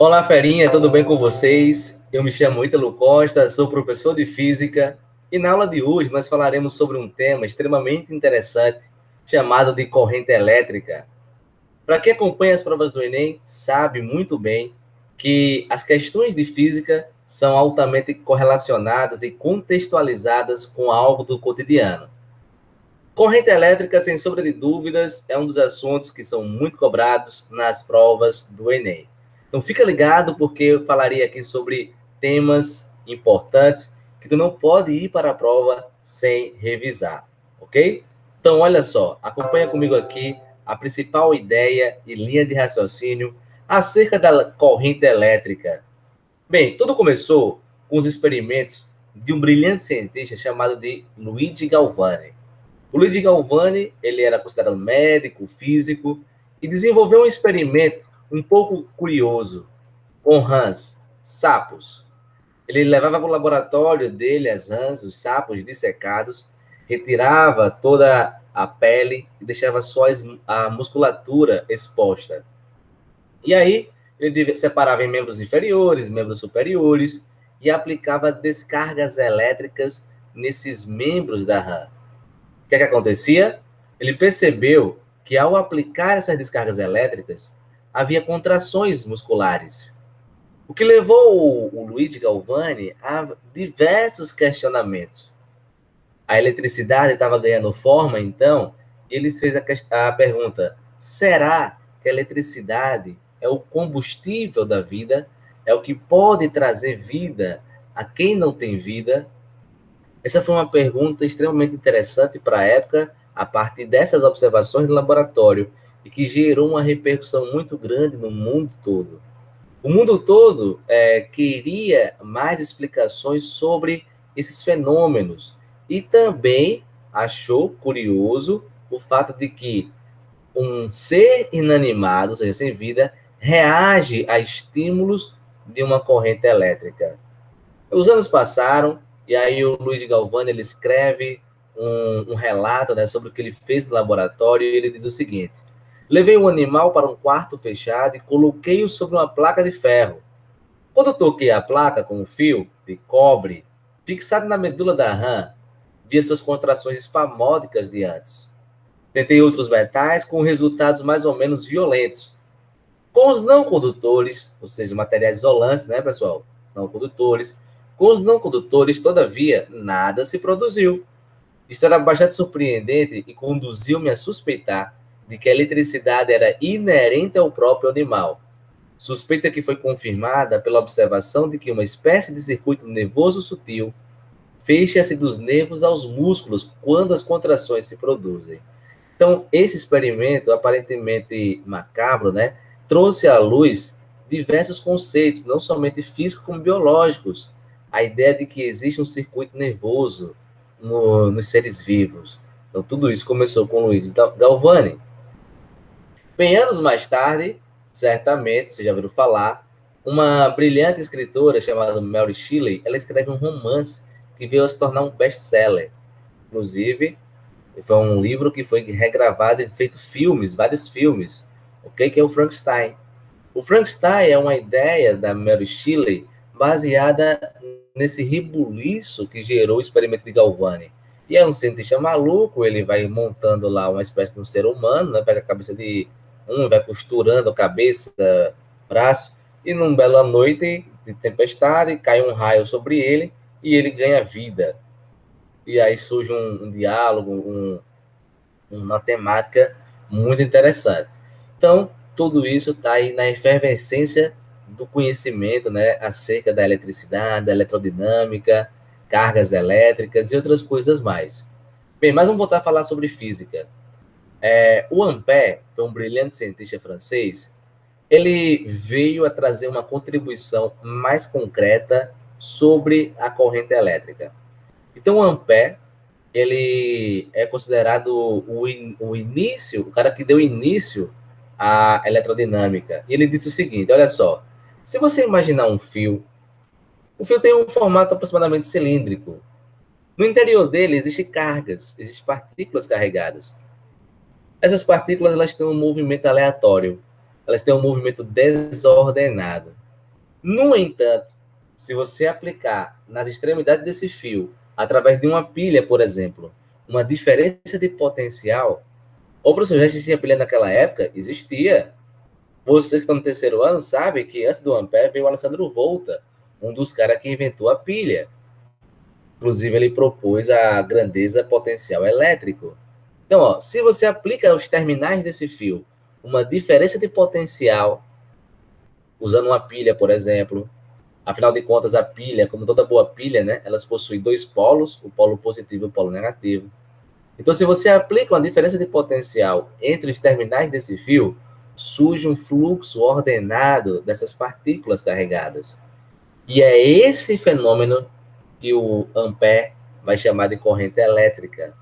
Olá, Ferinha, tudo bem com vocês? Eu me chamo Ítalo Costa, sou professor de Física e na aula de hoje nós falaremos sobre um tema extremamente interessante chamado de corrente elétrica. Para quem acompanha as provas do Enem, sabe muito bem que as questões de física são altamente correlacionadas e contextualizadas com algo do cotidiano. Corrente elétrica, sem sombra de dúvidas, é um dos assuntos que são muito cobrados nas provas do Enem. Então fica ligado porque eu falaria aqui sobre temas importantes que tu não pode ir para a prova sem revisar, ok? Então olha só, acompanha comigo aqui a principal ideia e linha de raciocínio acerca da corrente elétrica. Bem, tudo começou com os experimentos de um brilhante cientista chamado de Luigi Galvani. O Luigi Galvani, ele era considerado médico, físico, e desenvolveu um experimento um pouco curioso com rãs, sapos. Ele levava para o laboratório dele as rãs, os sapos dissecados, retirava toda a pele e deixava só a musculatura exposta. E aí, ele separava em membros inferiores, membros superiores, e aplicava descargas elétricas nesses membros da rã. O que acontecia? Ele percebeu que ao aplicar essas descargas elétricas, havia contrações musculares, o que levou o Luigi Galvani a diversos questionamentos. A eletricidade estava ganhando forma, então, ele fez a pergunta: será que a eletricidade é o combustível da vida? É o que pode trazer vida a quem não tem vida? Essa foi uma pergunta extremamente interessante para a época, a partir dessas observações do laboratório, e que gerou uma repercussão muito grande no mundo todo. O mundo todo queria mais explicações sobre esses fenômenos e também achou curioso o fato de que um ser inanimado, ou seja, sem vida, reage a estímulos de uma corrente elétrica. Os anos passaram e aí o Luiz Galvani ele escreve um relato, né, sobre o que ele fez no laboratório e ele diz o seguinte: levei um animal para um quarto fechado e coloquei-o sobre uma placa de ferro. Quando toquei a placa com um fio de cobre fixado na medula da rã, via suas contrações espasmódicas de antes. Tentei outros metais com resultados mais ou menos violentos. Com os não condutores, ou seja, materiais isolantes, né, pessoal? Não condutores. Com os não condutores, todavia, nada se produziu. Isto era bastante surpreendente e conduziu-me a suspeitar de que a eletricidade era inerente ao próprio animal. Suspeita que foi confirmada pela observação de que uma espécie de circuito nervoso sutil fecha-se dos nervos aos músculos quando as contrações se produzem. Então, esse experimento, aparentemente macabro, né, trouxe à luz diversos conceitos, não somente físicos, como biológicos. A ideia de que existe um circuito nervoso nos seres vivos. Então, tudo isso começou com o Luigi Galvani. Bem, anos mais tarde, certamente, vocês já ouviram falar, uma brilhante escritora chamada Mary Shelley, ela escreve um romance que veio a se tornar um best-seller. Inclusive, foi um livro que foi regravado e feito filmes, vários filmes, ok? Que é o Frankenstein. O Frankenstein é uma ideia da Mary Shelley baseada nesse rebuliço que gerou o experimento de Galvani. E é um cientista maluco, ele vai montando lá uma espécie de um ser humano, né? Pega a cabeça de um, vai costurando a cabeça, braço, e numa bela noite de tempestade, cai um raio sobre ele e ele ganha vida. E aí surge um diálogo, uma temática muito interessante. Então, tudo isso está aí na efervescência do conhecimento, né, acerca da eletricidade, da eletrodinâmica, cargas elétricas e outras coisas mais. Bem, mas vamos voltar a falar sobre física. O Ampère foi um brilhante cientista francês. Ele veio a trazer uma contribuição mais concreta sobre a corrente elétrica. Então, o Ampère ele é considerado o início, o cara que deu início à eletrodinâmica. E ele disse o seguinte: olha só, se você imaginar um fio, o fio tem um formato aproximadamente cilíndrico. No interior dele existem cargas, existem partículas carregadas. Essas partículas elas têm um movimento aleatório, elas têm um movimento desordenado. No entanto, se você aplicar nas extremidades desse fio, através de uma pilha, por exemplo, uma diferença de potencial, ou professor, já existia pilha naquela época? Existia. Vocês que estão no terceiro ano sabem que antes do Ampere veio o Alessandro Volta, um dos caras que inventou a pilha. Inclusive, ele propôs a grandeza potencial elétrico. Então, ó, se você aplica aos terminais desse fio uma diferença de potencial, usando uma pilha, por exemplo, afinal de contas, a pilha, como toda boa pilha, né, elas possuem dois polos, o polo positivo e o polo negativo. Então, se você aplica uma diferença de potencial entre os terminais desse fio, surge um fluxo ordenado dessas partículas carregadas. E é esse fenômeno que o Ampère vai chamar de corrente elétrica.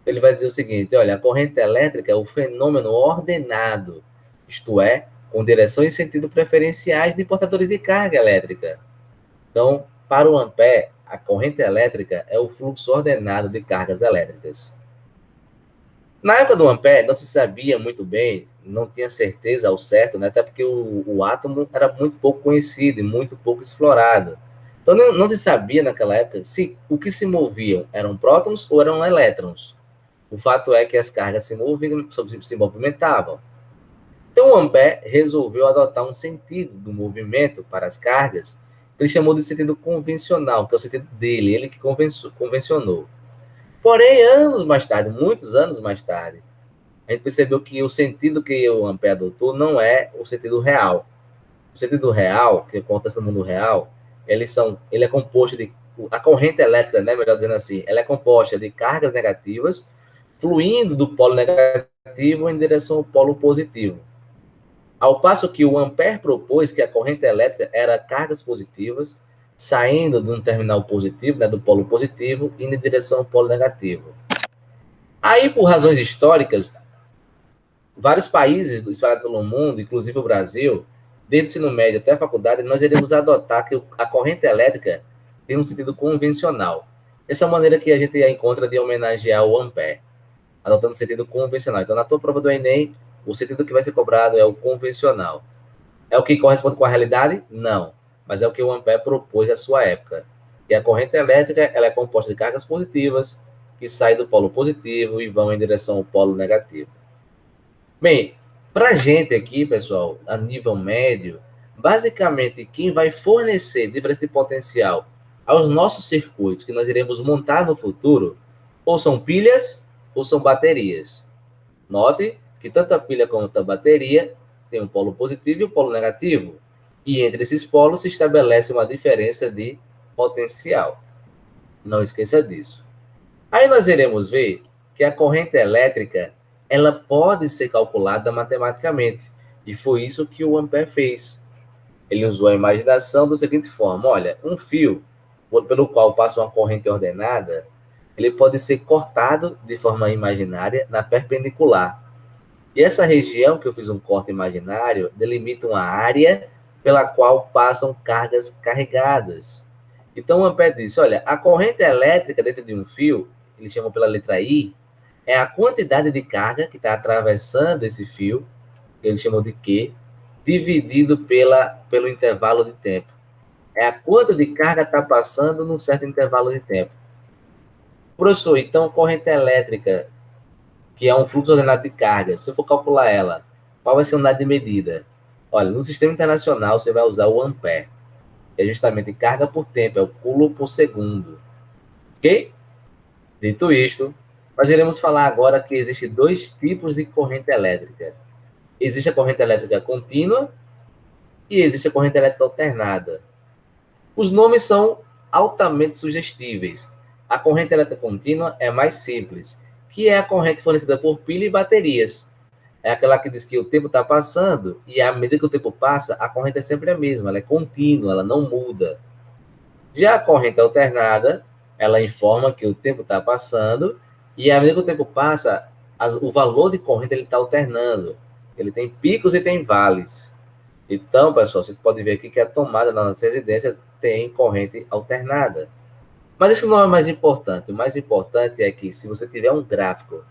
Ele vai dizer o seguinte: olha, a corrente elétrica é o fenômeno ordenado, isto é, com direção e sentido preferenciais de portadores de carga elétrica. Então, para o Ampère, a corrente elétrica é o fluxo ordenado de cargas elétricas. Na época do Ampère, não se sabia muito bem, não tinha certeza ao certo, né? Até porque o átomo era muito pouco conhecido e muito pouco explorado. Então, não se sabia naquela época se o que se moviam eram prótons ou eram elétrons. O fato é que as cargas se movimentavam. Então, o Ampère resolveu adotar um sentido do movimento para as cargas, que ele chamou de sentido convencional, que é o sentido dele, ele que convencionou. Porém, anos mais tarde, muitos anos mais tarde, a gente percebeu que o sentido que o Ampère adotou não é o sentido real. O sentido real, que acontece no mundo real, ele é composto de. A corrente elétrica, né, melhor dizendo assim, ela é composta de cargas negativas fluindo do polo negativo em direção ao polo positivo. Ao passo que o Ampère propôs que a corrente elétrica era cargas positivas saindo de um terminal positivo, né, do polo positivo, indo em direção ao polo negativo. Aí, por razões históricas, vários países espalhados pelo mundo, inclusive o Brasil, desde o ensino médio até a faculdade, nós iremos adotar que a corrente elétrica tem um sentido convencional. Essa é a maneira que a gente encontra de homenagear o Ampère, adotando o sentido convencional. Então, na tua prova do Enem, o sentido que vai ser cobrado é o convencional. É o que corresponde com a realidade? Não. Mas é o que o Ampère propôs à sua época. E a corrente elétrica ela é composta de cargas positivas que saem do polo positivo e vão em direção ao polo negativo. Bem, para a gente aqui, pessoal, a nível médio, basicamente quem vai fornecer diferença de potencial aos nossos circuitos que nós iremos montar no futuro, ou são pilhas ou são baterias. Note que tanto a pilha quanto a bateria tem um polo positivo e um polo negativo. E entre esses polos se estabelece uma diferença de potencial. Não esqueça disso. Aí nós iremos ver que a corrente elétrica ela pode ser calculada matematicamente. E foi isso que o Ampère fez. Ele usou a imaginação da seguinte forma: olha, um fio pelo qual passa uma corrente ordenada, ele pode ser cortado de forma imaginária na perpendicular. E essa região que eu fiz um corte imaginário delimita uma área pela qual passam cargas carregadas. Então o Ampère disse, olha, a corrente elétrica dentro de um fio, ele chama pela letra I, é a quantidade de carga que está atravessando esse fio, que ele chamou de Q, dividido pelo intervalo de tempo. É a quanto de carga está passando num certo intervalo de tempo. Professor, então corrente elétrica que é um fluxo ordenado de carga, se eu for calcular ela, qual vai ser a unidade de medida? Olha, no sistema internacional você vai usar o ampere, que é justamente carga por tempo, é o coulomb por segundo. Ok? Dito isto, nós iremos falar agora que existem dois tipos de corrente elétrica. Existe a corrente elétrica contínua e existe a corrente elétrica alternada. Os nomes são altamente sugestíveis. A corrente elétrica contínua é mais simples, que é a corrente fornecida por pilha e baterias. É aquela que diz que o tempo está passando e à medida que o tempo passa, a corrente é sempre a mesma, ela é contínua, ela não muda. Já a corrente alternada, ela informa que o tempo está passando e à medida que o tempo passa, o valor de corrente ele está alternando. Ele tem picos e tem vales. Então, pessoal, você pode ver aqui que a tomada na nossa residência tem corrente alternada. Mas isso não é o mais importante. O mais importante é que se você tiver um gráfico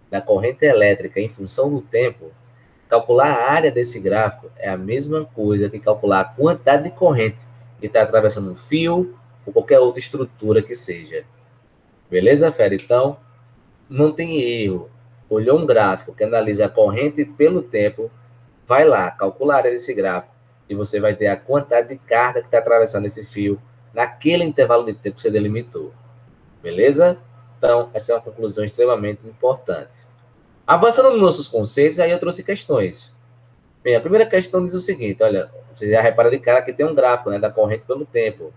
da corrente elétrica em função do tempo, Calcular a área desse gráfico é a mesma coisa que calcular a quantidade de corrente que está atravessando um fio ou qualquer outra estrutura que seja. Beleza, fera? Então, não tem erro. Olhou um gráfico que analisa a corrente pelo tempo, vai lá, calcula a área desse gráfico e você vai ter a quantidade de carga que está atravessando esse fio naquele intervalo de tempo que você delimitou. Beleza? Então, essa é uma conclusão extremamente importante. Avançando nos nossos conceitos, aí eu trouxe questões. Bem, a primeira questão diz o seguinte, olha, você já repara de cara que tem um gráfico, né, da corrente pelo tempo.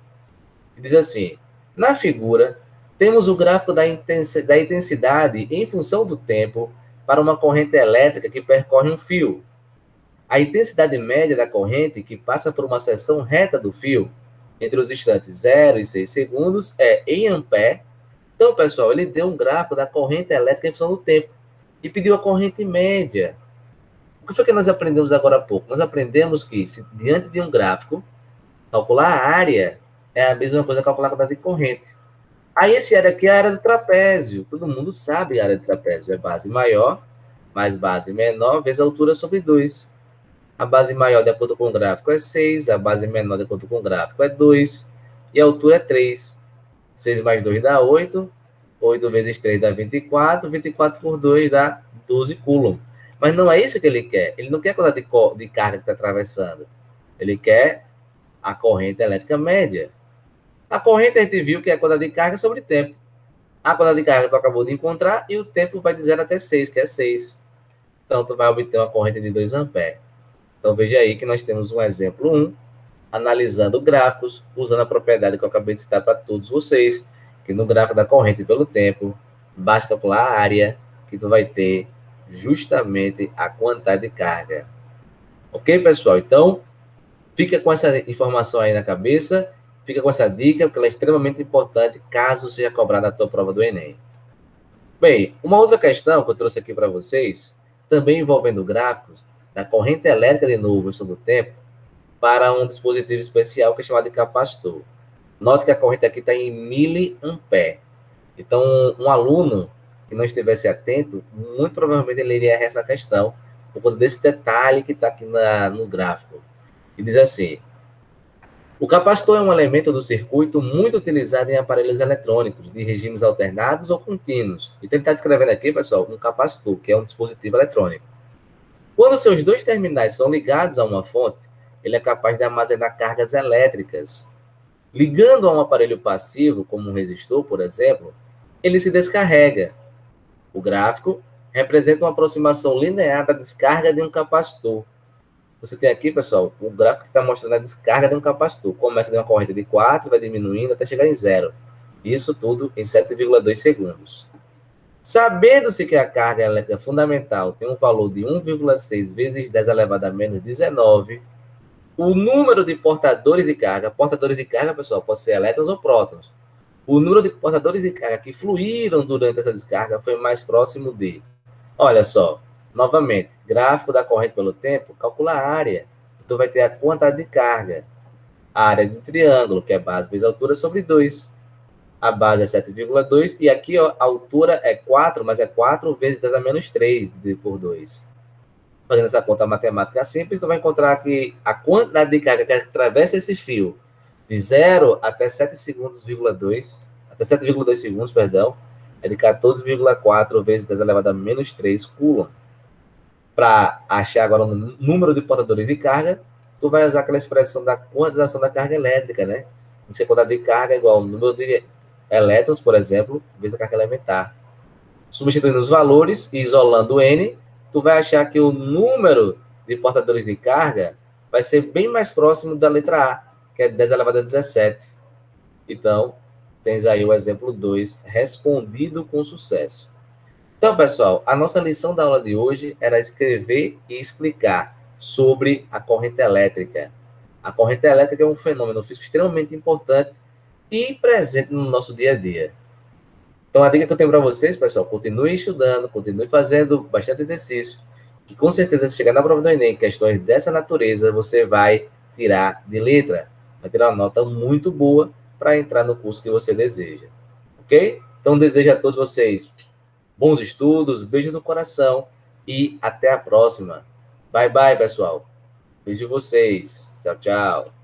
Diz assim, na figura, temos o gráfico da intensidade em função do tempo para uma corrente elétrica que percorre um fio. A intensidade média da corrente que passa por uma seção reta do fio, entre os instantes 0 e 6 segundos, é em ampere. Então, pessoal, ele deu um gráfico da corrente elétrica em função do tempo e pediu a corrente média. O que foi que nós aprendemos agora há pouco? Nós aprendemos que, se diante de um gráfico, calcular a área é a mesma coisa que calcular a quantidade de corrente. Aí, esse área aqui é a área do trapézio. Todo mundo sabe a área do trapézio. É base maior mais base menor vezes a altura sobre 2. A base maior, de acordo com o gráfico, é 6. A base menor, de acordo com o gráfico, é 2. E a altura é 3. 6 mais 2 dá 8. 8 vezes 3 dá 24. 24 por 2 dá 12 coulomb. Mas não é isso que ele quer. Ele não quer a quantidade de carga que está atravessando. Ele quer a corrente elétrica média. A corrente a gente viu que é a quantidade de carga sobre tempo. A quantidade de carga que tu acabou de encontrar e o tempo vai de 0 até 6, que é 6. Então, tu vai obter uma corrente de 2 amperes. Então, veja aí que nós temos um exemplo 1, analisando gráficos, usando a propriedade que eu acabei de citar para todos vocês, que no gráfico da corrente pelo tempo, basta calcular a área que tu vai ter justamente a quantidade de carga. Ok, pessoal? Então, fica com essa informação aí na cabeça, fica com essa dica, porque ela é extremamente importante caso seja cobrada a tua prova do Enem. Bem, uma outra questão que eu trouxe aqui para vocês, também envolvendo gráficos, da corrente elétrica de novo, em do tempo, para um dispositivo especial que é chamado de capacitor. Note que a corrente aqui está em miliampere. Então, um aluno que não estivesse atento, muito provavelmente ele iria errar essa questão, por conta desse detalhe que está aqui no gráfico. E diz assim, o capacitor é um elemento do circuito muito utilizado em aparelhos eletrônicos, de regimes alternados ou contínuos. Então, ele está descrevendo aqui, pessoal, um capacitor, que é um dispositivo eletrônico. Quando seus dois terminais são ligados a uma fonte, ele é capaz de armazenar cargas elétricas. Ligando a um aparelho passivo, como um resistor, por exemplo, ele se descarrega. O gráfico representa uma aproximação linear da descarga de um capacitor. Você tem aqui, pessoal, o gráfico que está mostrando a descarga de um capacitor. Começa de uma corrente de 4, vai diminuindo até chegar em 0. Isso tudo em 7,2 segundos. Sabendo-se que a carga elétrica fundamental tem um valor de 1,6 vezes 10 elevado a menos 19, o número de portadores de carga, pessoal, pode ser elétrons ou prótons. O número de portadores de carga que fluíram durante essa descarga foi mais próximo de... Olha só, novamente, gráfico da corrente pelo tempo, calcula a área. Então, vai ter a quantidade de carga. A área de um triângulo, que é base vezes altura, sobre 2. A base é 7,2. E aqui, ó, a altura é 4, mas é 4 vezes 10 a menos 3 por 2. Fazendo essa conta matemática simples, tu vai encontrar que a quantidade de carga que atravessa esse fio de 0 até 7 segundos, até 7,2 segundos, perdão, é de 14,4 vezes 10 elevado a menos 3 coulomb. Para achar agora o número de portadores de carga, tu vai usar aquela expressão da quantização da carga elétrica, né? Se a quantidade de carga é igual ao número de elétrons, por exemplo, vezes a carga elementar. Substituindo os valores e isolando N, tu vai achar que o número de portadores de carga vai ser bem mais próximo da letra A, que é 10 elevado a 17. Então, tens aí o exemplo 2, respondido com sucesso. Então, pessoal, a nossa lição da aula de hoje era escrever e explicar sobre a corrente elétrica. A corrente elétrica é um fenômeno físico extremamente importante e presente no nosso dia a dia. Então, a dica que eu tenho para vocês, pessoal, continue estudando, continue fazendo bastante exercício, que com certeza, se chegar na prova do Enem, questões dessa natureza, você vai tirar de letra, vai tirar uma nota muito boa para entrar no curso que você deseja. Ok? Então, desejo a todos vocês bons estudos, beijo no coração e até a próxima. Bye, bye, pessoal. Vejo vocês. Tchau, tchau.